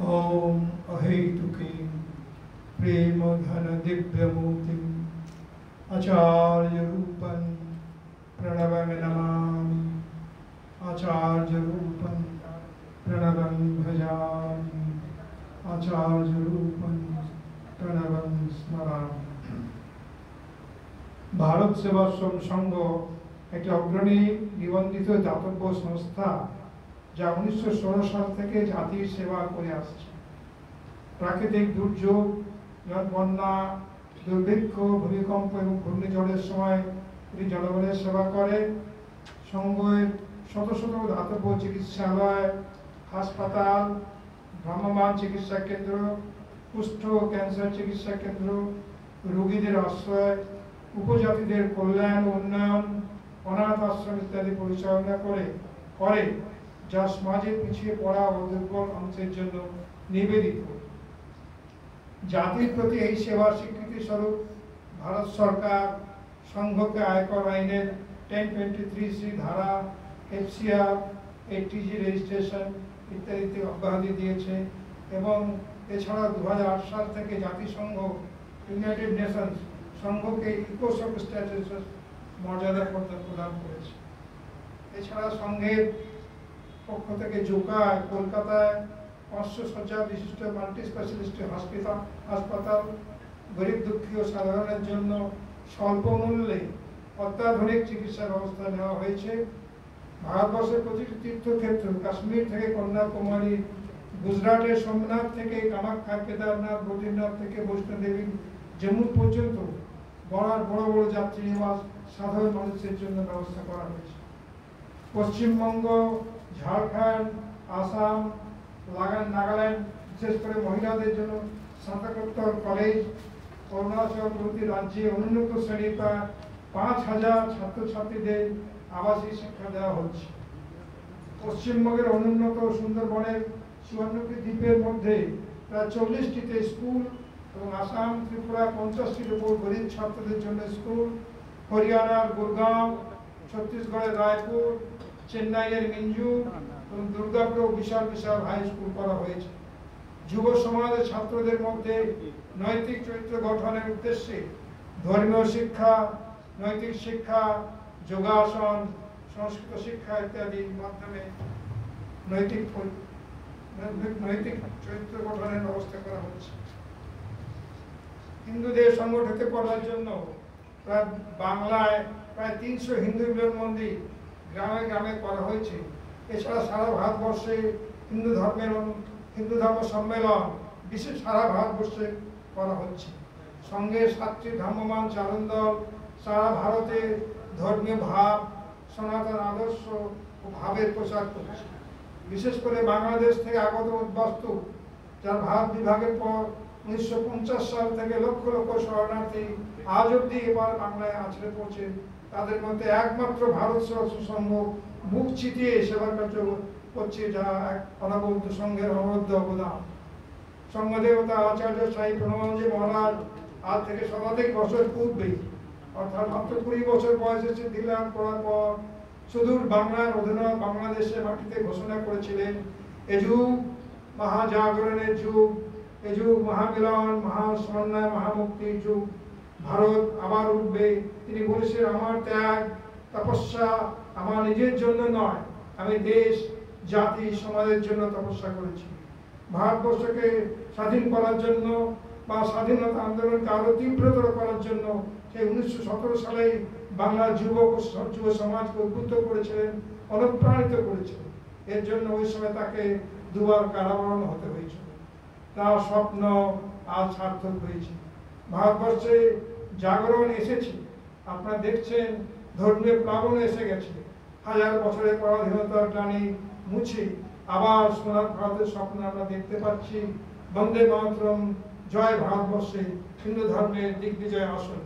ओम अहेतुकीं प्रेम घन दिव्यमूर्तिं आचार्य रूपं प्रणवं नमामि। आचार्य रूपं प्रणवं भजामि। आचार्य रूपं प्रणवं स्मरामि। भारत सेवाश्रम संघ एक अग्रणी निबंधित दातव्य संस्था যা 1916 সাল থেকে জাতির সেবা করে আসছে। প্রাকৃতিক দুর্যোগ, বন্যা, দুর্ভিক্ষ, ভূমিকম্প এবং ঘূর্ণিঝড়ের সময় এটি জনগণের সেবা করে। সংঘের শত শত দাতব্য চিকিৎসালয়, হাসপাতাল, ভ্রাম্যমাণ চিকিৎসা কেন্দ্র, কুষ্ঠ ক্যান্সার চিকিৎসা কেন্দ্র, রোগীদের আশ্রয়, উপজাতিদের কল্যাণ ও উন্নয়ন, অনাথ আশ্রম ইত্যাদি পরিচালনা করে যা সমাজে পিছিয়ে পড়া ও দুর্বল অংশের জন্য নিবেদিত। জাতির প্রতি এই সেবার স্বীকৃতি স্বরূপ ভারত সরকার সংঘকে আয়কর আইনের 1023C ধারা, FCR, ATG রেজিস্ট্রেশন ইত্যাদিতে অব্যাহতি দিয়েছে এবং এছাড়া 2008 সাল থেকে জাতিসংঘ ইউনাইটেড নেশনস সংঘকে ইকোসক স্ট্যাটাস মর্যাদা প্রদান করেছে। এছাড়া সংঘের পক্ষ থেকে জোকায় কলকাতায় 500 শয্যা বিশিষ্ট মাল্টি স্পেশালিস্ট হাসপাতাল গরিব দুঃখী ও সাধারণের জন্য স্বল্প মূল্যে অত্যাধুনিক চিকিৎসা ব্যবস্থা নেওয়া হয়েছে। ভারতবর্ষের প্রতিটি তীর্থক্ষেত্র, কাশ্মীর থেকে কন্যাকুমারী, গুজরাটের সোমনাথ থেকে কামাখ্যা, কেদারনাথ, বদ্রীনাথ থেকে বৈষ্ণোদেবী, জম্মু পর্যন্ত বড় বড় যাত্রী নিবাস সাধারণ মানুষের জন্য ব্যবস্থা করা হয়েছে। পশ্চিমবঙ্গ, ঝাড়খণ্ড, আসাম, নাগাল্যান্ড, বিশেষ করে মহিলাদের জন্য স্নাতকোত্তর কলেজ, অরুণাচল প্রভৃতি রাজ্যে অনুন্নত শ্রেণীর প্রায় 5000 ছাত্রছাত্রীদের আবাসিক শিক্ষা দেওয়া হচ্ছে। পশ্চিমবঙ্গের অনুন্নত সুন্দরবনের 54টি দ্বীপের মধ্যে প্রায় 40টিতে স্কুল এবং আসাম, ত্রিপুরা 50টির উপর গরিব ছাত্রদের জন্য স্কুল, হরিয়ানার গুরগাঁও, ছত্তিশগড়ের রায়পুর, চেন্নাইয়ের মিঞ্জু এবং দুর্গাপুরেও বিশাল বিশাল হাই স্কুল করা হয়েছে। যুব সমাজের ছাত্রদের মধ্যে নৈতিক চরিত্র গঠনের উদ্দেশ্যে ধর্মীয় শিক্ষা, নৈতিক শিক্ষা, যোগাসন, সংস্কৃত শিক্ষা ইত্যাদির মাধ্যমে নৈতিক চরিত্র গঠনের ব্যবস্থা করা হচ্ছে। হিন্দুদের সংগঠিত করার জন্য বাংলায় প্রায় 300 হিন্দু মিলন মন্দির গ্রামে গ্রামে করা হয়েছে। এছাড়া সারা ভারতবর্ষে হিন্দু ধর্ম সম্মেলন বিশেষ সারা ভারতবর্ষে করা হচ্ছে। সঙ্গে 7টি ভ্রাম্যমাণ চারণ দল সারা ভারতে ধর্মীয় ভাব, সনাতন আদর্শ ও ভাবের প্রচার করছে। বিশেষ করে বাংলাদেশ থেকে আগত উদ্বাস্তু, যার ভারত বিভাগের পর 1950 সাল থেকে লক্ষ লক্ষ শরণার্থী আজ অব্দি এবার বাংলায় আছড়ে পড়ছে, তাদের মধ্যে একমাত্র ভারত সেবাশ্রম সংঘ মুখ চিতিয়ে সেবা কার্য করছে, যা এক অনবদ্য সংঘের অনবদ্য অবদান। সংঘদেবতা আচার্য সাই প্রণবানন্দজি মহারাজ আজ থেকে শতাধিক বছর পূর্বে, অর্থাৎ মাত্র 20 বছর বয়সে সিদ্ধি লাভ করার পর সুদূর বাংলার অধুনা বাংলাদেশের মাটিতে ঘোষণা করেছিলেন, এ যুগ মহাজাগরণের যুগ, এ যুগ মহামিলন, মহাসমন্বয়, মহামুক্তির যুগ। ভারত আবার উঠবে। তিনি বলেছেন, আমার ত্যাগ তপস্যা আমার নিজের জন্য নয়, আমি দেশ, জাতি, সমাজের জন্য তপস্যা করেছি। ভারতবর্ষকে স্বাধীন করার জন্য বা স্বাধীনতা আন্দোলনকে আরো তীব্রতর করার জন্য সেই 1917 সালে বাংলার যুব সমাজকে উদ্বুদ্ধ করেছিলেন, অনুপ্রাণিত করেছিলেন। এর জন্য ওই সময় তাকে দুবার কারাবরণ হতে হয়েছিল। তার স্বপ্ন আজ সার্থক হয়েছে। ভারতবর্ষে জাগরণ এসেছে। আপনারা দেখছেন ধর্মীয় প্লাবন এসে গেছে। 1000 বছরের পরাধীনতার গ্লানি মুছে আবার সোনার ভারতের স্বপ্ন আমরা দেখতে পাচ্ছি। বন্দে মাতরম, জয় ভারতবর্ষে, হিন্দু ধর্মের দিগ্বিজয় আসন।